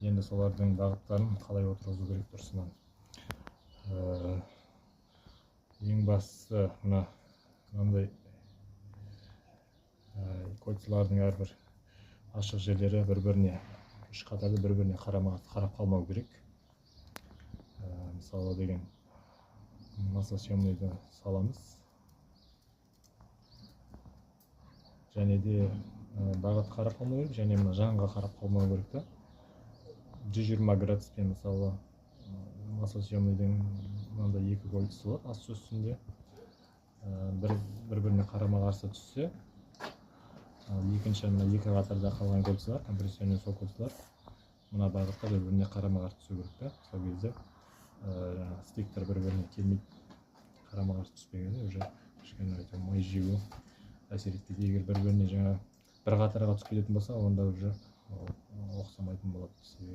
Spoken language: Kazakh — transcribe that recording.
Енді солардың бағыттарын қалай отырғызу керек дұрысынан. Ең бастысы мынандай кольцалардың әрбір ашық жерлері бір-біріне, үш қатарды бір-біріне қарап қалмау керек. Мысалы деген маслосъемныйды саламыз. Және де бағыт қарап қалмау керек, және мына жанға қарап қалмау керек та. 120 градуспен мысалы маслосъемныйдың мынандай екі кольцасы болады асты үстінде. Бір-біріне қарама-қарсы түссе, екінші мына екі қатарда қалған кольцалар, компрессионный сол кольцалар мына бағытқа бір-біріне қарама-қарсы түсу керек та. Сол кезде стиктер бір-біріне келмейді, қарама-қарсы түспегенде уже кішкене май жеуі әсер етпейді. Егер бір-біріне жаңа бір қатарға түсіп кететін болса, онда уже ұқсамайтын болады.